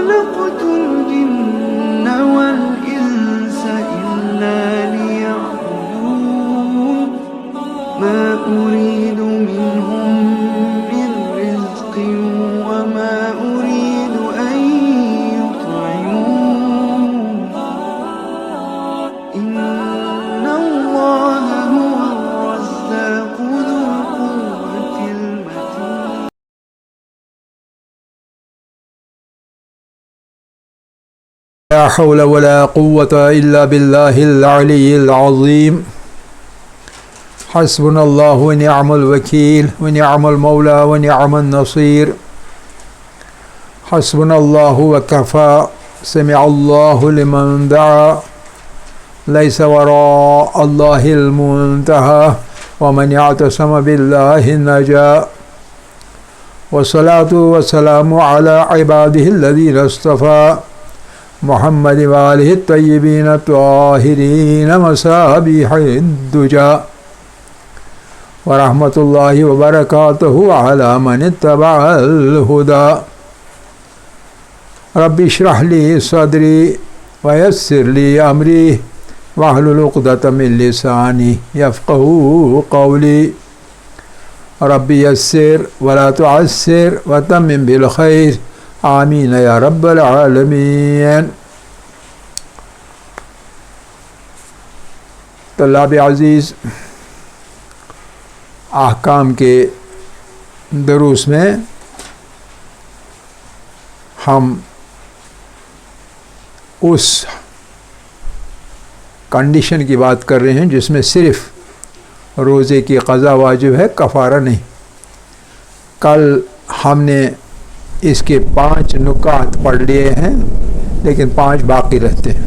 خلقت الجن والإنس إلا ليعبدون ما أريد منهم من رزق وما أريد أن يطعمون إن الله هو الرزاق ذو القوة المتين. لا حول ولا قوة إلا بالله العلي العظيم. حسبنا الله ونعم الوكيل ونعم المولى ونعم النصير. حسبنا الله وكفى. سمع الله لمن دعا. ليس وراء الله المنتهى ومن اعتصم بالله نجا. والصلاة والسلام على عباده الذين اصطفى محمد وآله الطيبين الطاهرين مصابيح الدجى. ورحمة الله وبركاته على من اتبع الهدى. رب اشرح لي صدري ويسر لي أمري واحلل عقدة من لساني يفقهوا قولي. رب يسر ولا تعسر وتمم بالخير آمین یا رب العالمین. طلاب عزیز، احکام کے دروس میں ہم اس کنڈیشن کی بات کر رہے ہیں جس میں صرف روزے کی قضا واجب ہے، کفارہ نہیں. کل ہم نے اس کے 5 نکات پڑھ لیے ہیں لیکن 5 باقی رہتے ہیں،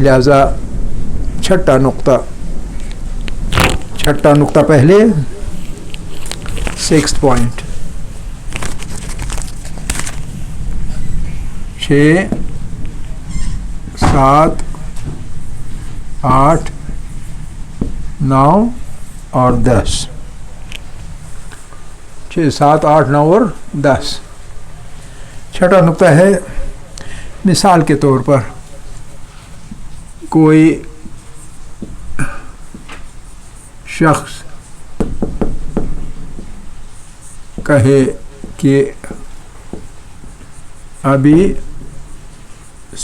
لہذا چھٹا نقطہ پہلے 6 پوائنٹ 6 7 8 9 اور 10. 6 7 8 9 اور 10. چھٹا نقطہ ہے، مثال کے طور پر کوئی شخص کہے کہ ابھی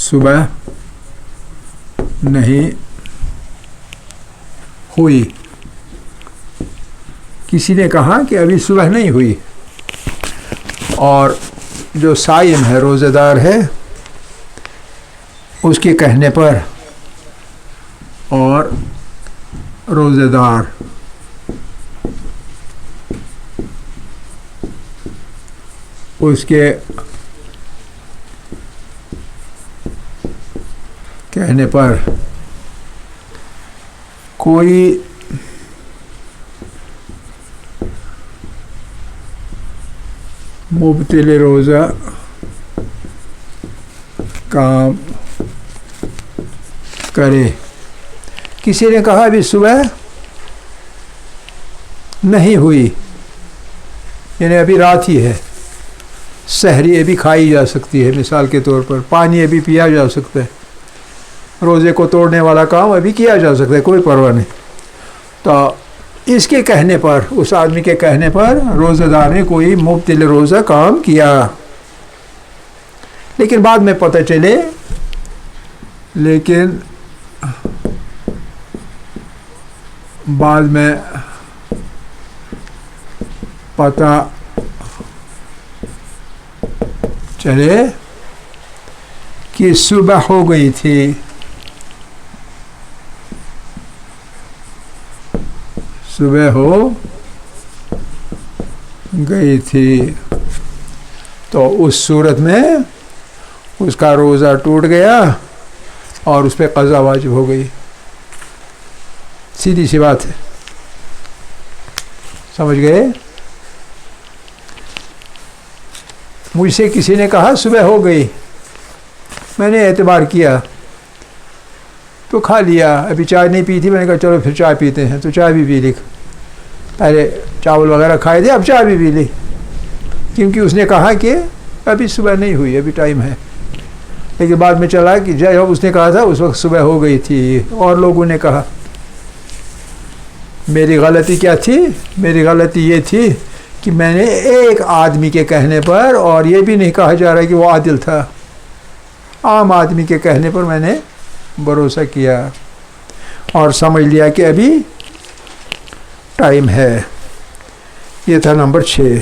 صبح نہیں ہوئی. کسی نے کہا کہ ابھی صبح نہیں ہوئی، اور جو صائم ہے، روزہ دار ہے، اس کے کہنے پر اور روزہ دار اس کے کہنے پر کوئی مبتل روزہ کام کرے. کسی نے کہا ابھی صبح نہیں ہوئی، یعنی ابھی رات ہی ہے، سحری ابھی کھائی جا سکتی ہے، مثال کے طور پر پانی ابھی پیا جا سکتا ہے، روزے کو توڑنے والا کام ابھی کیا جا سکتا ہے، کوئی پرواہ نہیں. تو اس کے کہنے پر، اس آدمی کے کہنے پر روزہ دار نے کوئی مبتل روزہ کام کیا، لیکن بعد میں پتہ چلے کہ صبح ہو گئی تھی. صبح ہو گئی تھی تو اس صورت میں اس کا روزہ ٹوٹ گیا اور اس پہ قضا واجب ہو گئی. سیدھی سی بات ہے، سمجھ گئے؟ مجھ سے کسی نے کہا صبح ہو گئی، میں نے اعتبار کیا تو کھا لیا. ابھی چائے نہیں پی تھی، میں نے کہا چلو پھر چائے پیتے ہیں، تو چائے بھی پی لی. پہلے چاول وغیرہ کھائے تھے، اب چائے بھی پی لی، کیونکہ اس نے کہا کہ ابھی صبح نہیں ہوئی، ابھی ٹائم ہے. لیکن بعد میں چلا کہ جب اس نے کہا تھا اس وقت صبح ہو گئی تھی. اور لوگوں نے کہا میری غلطی کیا تھی؟ میری غلطی یہ تھی کہ میں نے ایک آدمی کے کہنے پر، اور یہ بھی نہیں کہا جا رہا کہ وہ عادل تھا، عام آدمی کے کہنے پر میں نے بھروسہ کیا اور سمجھ لیا کہ ابھی ٹائم ہے. یہ تھا نمبر 6.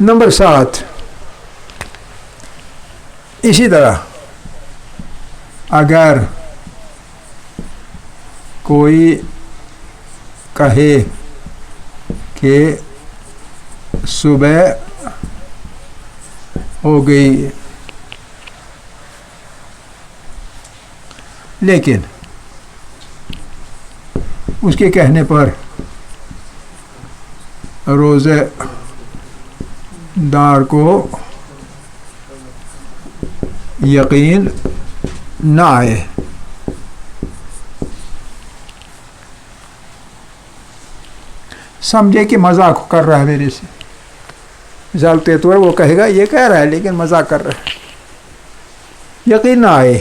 نمبر 7، اسی طرح اگر کوئی کہے کہ صبح ہو گئی لیکن اس کے کہنے پر روزے دار کو یقین نہ آئے، سمجھے کہ مذاق کر رہا ہے میرے سے. مثال کے طور وہ کہے گا یہ کہہ رہا ہے لیکن مذاق کر رہا ہے، یقین نہ آئے.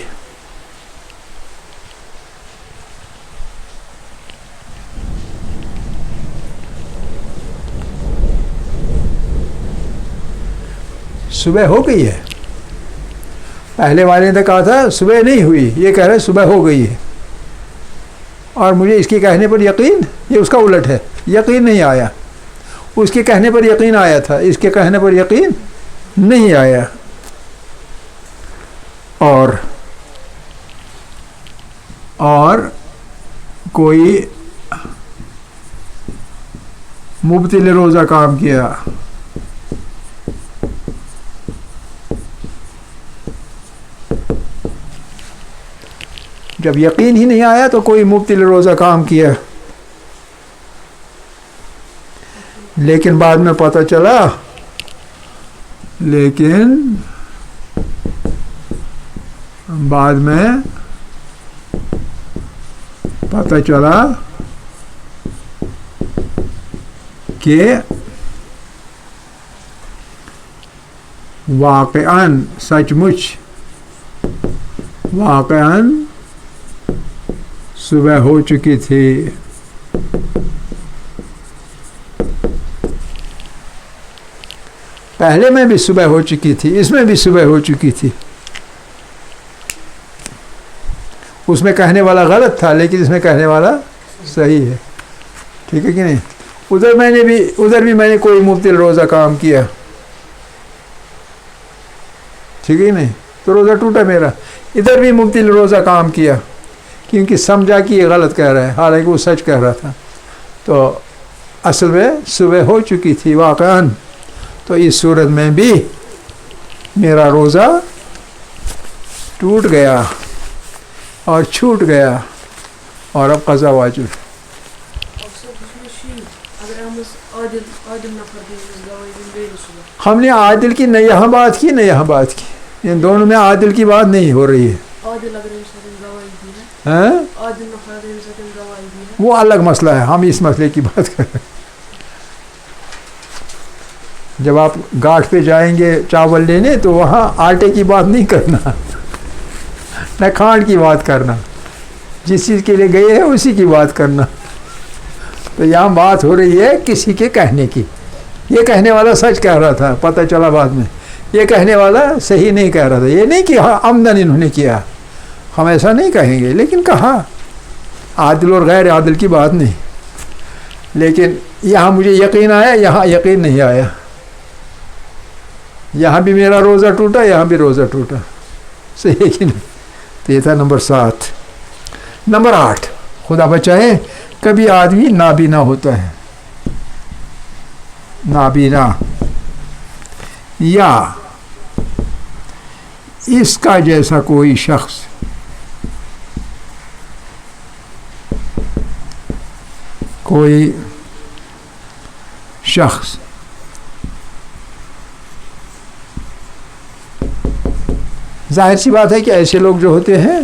صبح ہو گئی ہے، پہلے والے نے کہا تھا صبح نہیں ہوئی، یہ کہہ رہا ہے صبح ہو گئی ہے، اور مجھے اس کے کہنے پر یقین، یہ اس کا الٹ ہے، یقین نہیں آیا. اس کے کہنے پر یقین آیا تھا، اس کے کہنے پر یقین نہیں آیا. اور کوئی مبتل روزہ کام کیا، جب یقین ہی نہیں آیا تو کوئی مبتل روزہ کام کیا، لیکن بعد میں پتہ چلا، کہ واقعاً سچ مچ صبح ہو چکی تھی. پہلے میں بھی صبح ہو چکی تھی، اس میں بھی صبح ہو چکی تھی. اس میں کہنے والا غلط تھا لیکن اس میں کہنے والا صحیح ہے. ٹھیک ہے کہ نہیں؟ ادھر بھی میں نے کوئی مبتل روزہ کام کیا، ٹھیک ہے نہیں، تو روزہ ٹوٹا میرا. ادھر بھی مبتل روزہ کام کیا کیونکہ سمجھا کہ یہ غلط کہہ رہا ہے، حالانکہ وہ سچ کہہ رہا تھا. تو اصل میں صبح ہو چکی تھی واقعاً. تو اس صورت میں بھی میرا روزہ ٹوٹ گیا اور چھوٹ گیا، اور اب قضا واجب. ہم نے عادل کی نہ یہاں بات کی نہ یہاں بات کی، ان دونوں میں عادل کی بات نہیں ہو رہی ہے. وہ الگ مسئلہ ہے، ہم اس مسئلے کی بات کر رہے ہیں. جب آپ گھاٹ پہ جائیں گے چاول لینے تو وہاں آٹے کی بات نہیں کرنا، نہ کھانڈ کی بات کرنا، جس چیز کے لیے گئے ہیں اسی کی بات کرنا. تو یہاں بات ہو رہی ہے کسی کے کہنے کی. یہ کہنے والا سچ کہہ رہا تھا، پتہ چلا بعد میں یہ کہنے والا صحیح نہیں کہہ رہا تھا. یہ نہیں کہ عمدن انہوں نے کیا، ہم ایسا نہیں کہیں گے، لیکن کہا عادل اور غیر عادل کی بات نہیں. لیکن یہاں مجھے یقین آیا، یہاں یقین نہیں آیا. یہاں بھی میرا روزہ ٹوٹا، یہاں بھی روزہ ٹوٹا. صحیح ہے کہ نہیں؟ تو یہ تھا نمبر 7. نمبر 8، خدا بچائے کبھی آدمی نابینا ہوتا ہے، نابینا یا اس کا جیسا کوئی شخص ظاہر سی بات ہے کہ ایسے لوگ جو ہوتے ہیں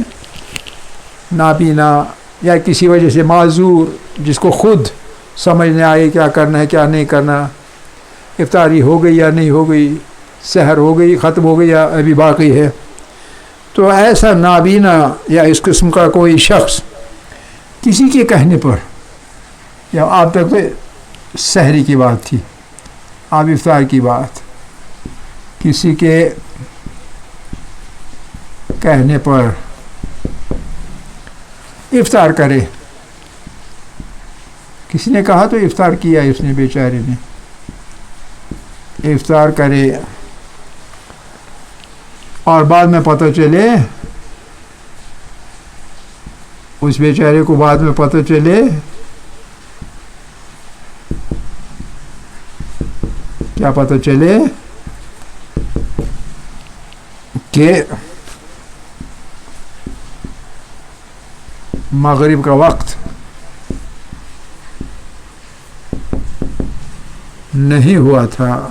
نابینا یا کسی وجہ سے معذور، جس کو خود سمجھ نہ آئے کیا کرنا ہے کیا نہیں کرنا، افطاری ہو گئی یا نہیں ہو گئی، سحر ہو گئی, ختم ہو گئی یا ابھی باقی ہے. تو ایسا نابینا یا اس قسم کا کوئی شخص کسی کے کہنے پر, یا آپ تک تو سحری کی بات تھی, آپ افطار کی بات, کسی کے کہنے پر افطار کرے, کسی نے کہا تو افطار کیا اس نے, بیچارے نے افطار کرے, اور بعد میں پتہ چلے, اس بیچارے کو بعد میں پتہ چلے کیا پتہ چلے کہ مغرب کا وقت نہیں ہوا تھا.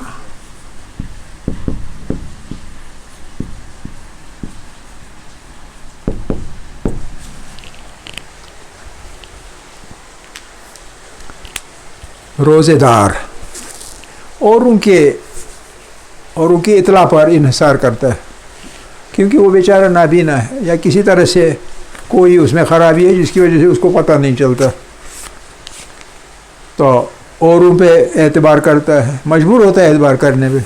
روزے دار اوروں کی اطلاع پر انحصار کرتا ہے, کیونکہ وہ بیچارہ نابینا ہے یا کسی طرح سے کوئی اس میں خرابی ہے جس کی وجہ سے اس کو پتہ نہیں چلتا, تو اوروں پہ اعتبار کرتا ہے, مجبور ہوتا ہے اعتبار کرنے پہ.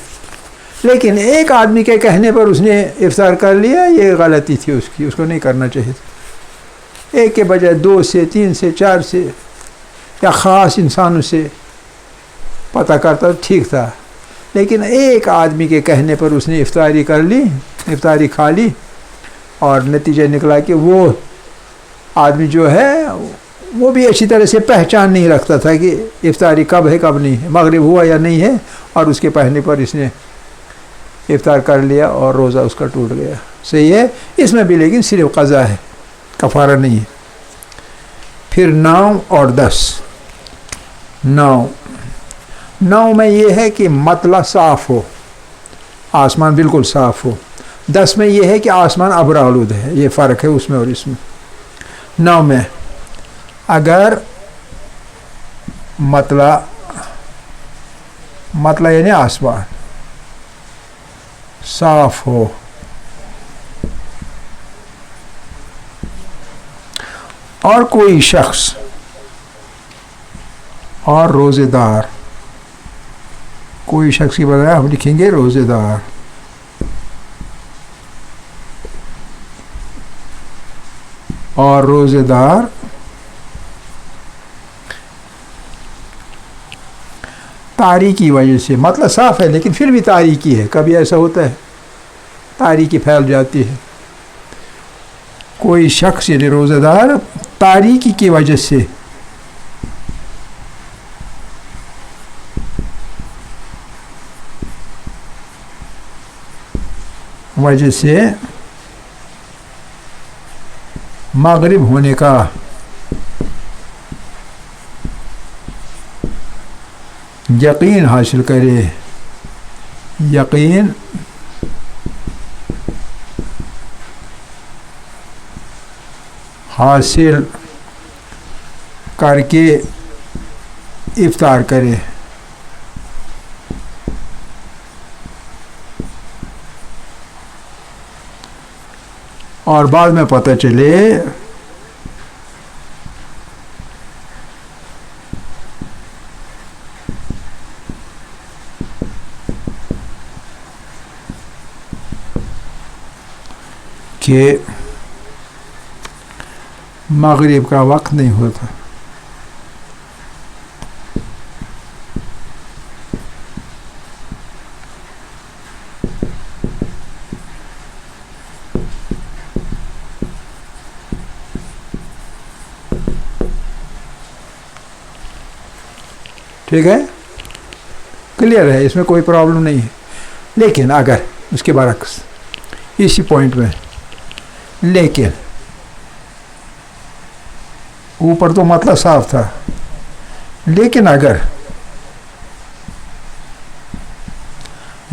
لیکن ایک آدمی کے کہنے پر اس نے افطار کر لیا, یہ غلطی تھی اس کی, اس کو نہیں کرنا چاہیے تھا. ایک کے بجائے 2 سے 3 سے 4 سے یا خاص انسانوں سے پتہ کرتا ٹھیک تھا, لیکن ایک آدمی کے کہنے پر اس نے افطاری کر لی, افطاری کھا لی, اور نتیجہ نکلا کہ وہ آدمی جو ہے وہ بھی اچھی طرح سے پہچان نہیں رکھتا تھا کہ افطاری کب ہے کب نہیں ہے, مغرب ہوا یا نہیں ہے, اور اس کے کہنے پر اس نے افطار کر لیا اور روزہ اس کا ٹوٹ گیا. صحیح ہے, اس میں بھی لیکن صرف قضا ہے, کفارہ نہیں ہے. پھر 9 اور 10. 9 میں یہ ہے کہ مطلع صاف ہو, آسمان بالکل صاف ہو. 10 میں یہ ہے کہ آسمان ابر آلود ہے, یہ فرق ہے اس میں اور اس میں. 9 میں اگر مطلع یعنی آسمان صاف ہو اور کوئی شخص اور روزے دار, کوئی شخص کی بجائے ہم لکھیں گے روزے دار, اور روزے دار تاریکی کی وجہ سے, مطلب صاف ہے لیکن پھر بھی تاریکی ہے, کبھی ایسا ہوتا ہے تاریکی پھیل جاتی ہے. کوئی شخص یعنی روزہ دار تاریکی کی وجہ سے مغرب ہونے کا یقین حاصل کرے, یقین حاصل کر کے افطار کرے. اور بعد میں پتہ چلے کہ مغرب کا وقت نہیں ہوتا. ٹھیک ہے, کلیئر ہے, اس میں کوئی پرابلم نہیں ہے. لیکن اگر اس کے برعکس اسی پوائنٹ میں, لیکن اوپر تو مطلب صاف تھا, لیکن اگر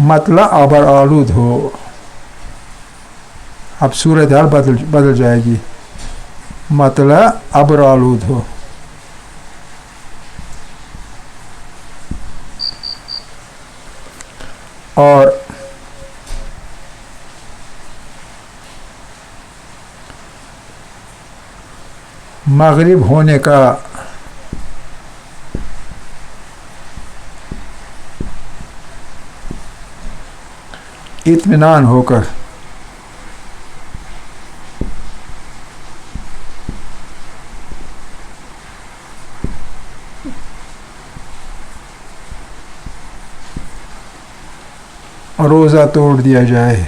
مطلب آبر آلود ہو, اب صورتحال بدل جائے گی, مطلب آبر آلود ہو اور مغرب ہونے کا اطمینان ہو کر روزہ توڑ دیا جائے.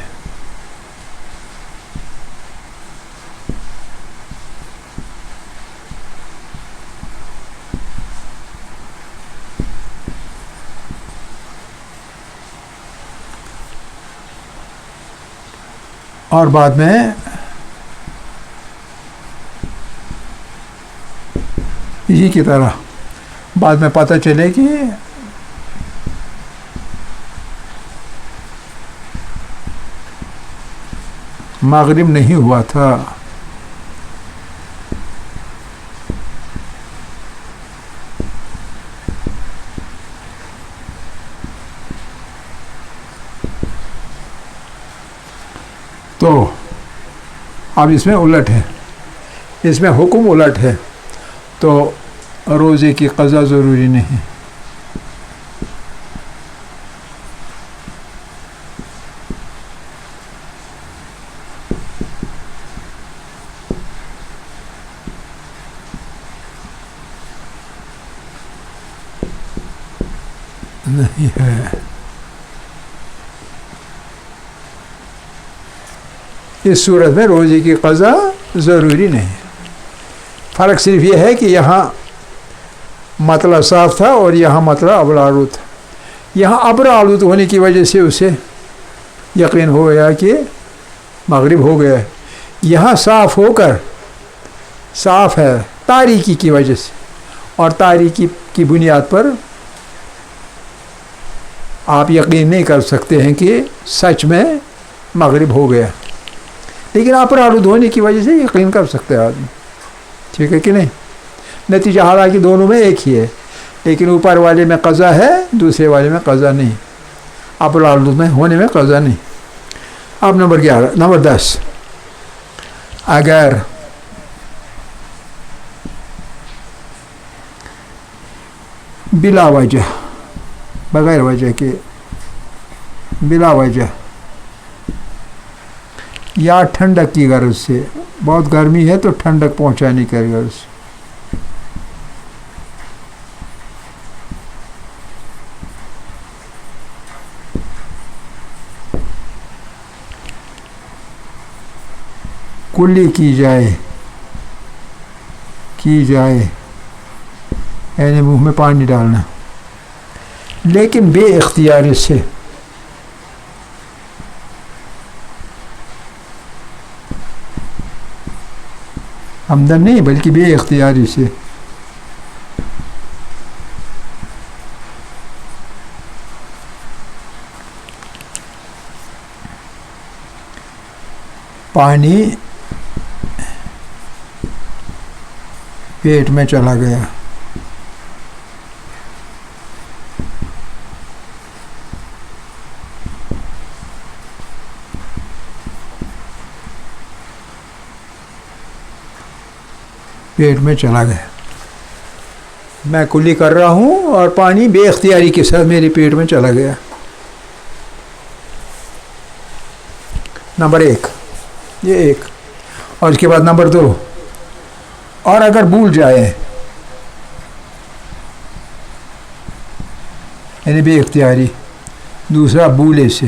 اور بعد میں اسی کی طرح بعد میں پتہ چلے کہ مغرب نہیں ہوا تھا. تو اب اس میں الٹ ہے، اس میں حکم الٹ ہے، تو روزے کی قضا ضروری نہیں. نہیں ہے. اس صورت میں روزے کی قضا ضروری نہیں. فرق صرف یہ ہے کہ یہاں مطلع صاف تھا اور یہاں مطلع ابر آلود تھا. یہاں ابر آلود ہونے کی وجہ سے اسے یقین ہو گیا کہ مغرب ہو گیا ہے. یہاں صاف ہو کر صاف ہے تاریکی کی وجہ سے، اور تاریکی کی بنیاد پر آپ یقین نہیں کر سکتے ہیں کہ سچ میں مغرب ہو گیا. لیکن ابر آلود ہونے کی وجہ سے یقین کر سکتے ہیں آدمی. ٹھیک ہے کہ نہیں؟ نتیجہ حالانکہ دونوں میں ایک ہی ہے، لیکن اوپر والے میں قضا ہے، دوسرے والے میں قضا نہیں. ابر آلود میں ہونے میں قضا نہیں. اب نمبر 10، اگر بلا وجہ، بغیر وجہ کے، بلا وجہ یا ٹھنڈک کی غرض سے، بہت گرمی ہے تو ٹھنڈک پہنچانے کی غرض سے، کلی کی جائے یعنی منہ میں پانی ڈالنا، لیکن بے اختیاری سے. ہمدن نہیں بلکہ بے اختیاری سے. پانی پیٹ میں چلا گیا، پیٹ میں چلا گیا. میں کلی کر رہا ہوں اور پانی بے اختیاری کے ساتھ میرے پیٹ میں چلا گیا. نمبر 1 یہ ایک. اور اس کے بعد نمبر 2، اور اگر بھول جائے یعنی بے اختیاری. دوسرا بھولے سے،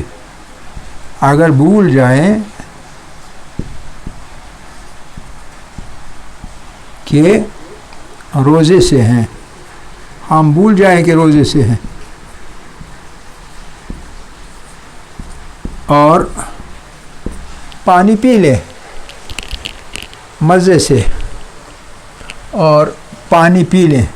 اگر بھول جائیں کہ روزے سے ہیں، ہم بھول جائیں کہ روزے سے ہیں، اور پانی پی لے مزے سے، اور پانی پی لیں،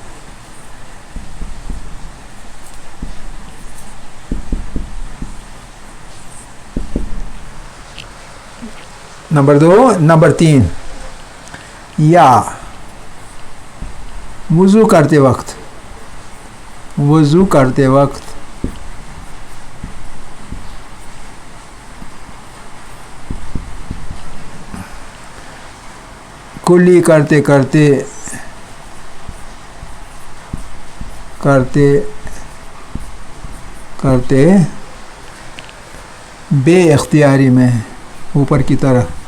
نمبر 2. نمبر 3، یا وضو کرتے وقت کلی کرتے کرتے کرتے کرتے بے اختیاری میں اوپر کی طرف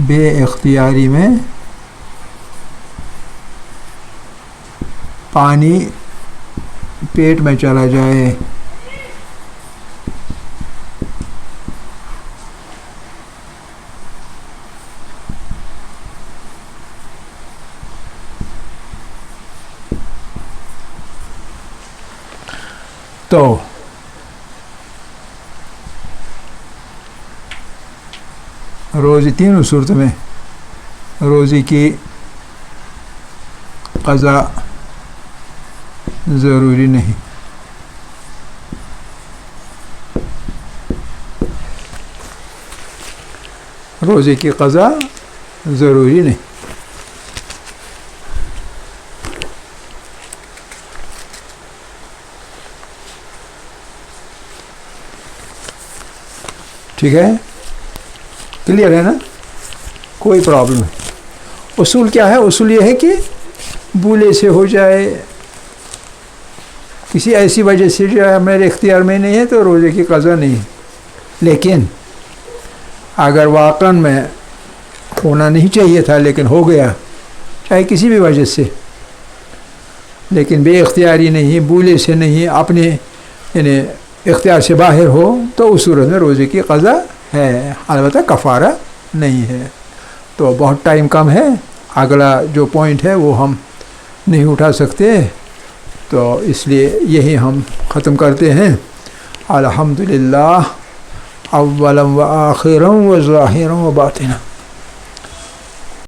بے اختیاری میں پانی پیٹ میں چلا جائے، تو روزی تینوں صورت میں روزی کی قضا ضروری نہیں، روزے کی قضا ضروری نہیں۔ ٹھیک ہے، کلیئر ہے نا؟ کوئی پرابلم ہے؟ اصول کیا ہے؟ اصول یہ ہے کہ بھولے سے ہو جائے، کسی ایسی وجہ سے جو ہے میرے اختیار میں نہیں ہے تو روزے کی قضا نہیں، لیکن اگر واقعاً میں ہونا نہیں چاہیے تھا لیکن ہو گیا، چاہے کسی بھی وجہ سے، لیکن بے اختیاری نہیں، بھولے سے نہیں، اپنے یعنی اختیار سے باہر ہو، تو اس صورت میں روزے کی قضا ہے، البتہ کفارہ نہیں ہے۔ تو بہت ٹائم کم ہے، اگلا جو پوائنٹ ہے وہ ہم نہیں اٹھا سکتے، تو اس لیے یہی ہم ختم کرتے ہیں۔ الحمدللہ اولا و آخرا و ظاہرا و باطنا۔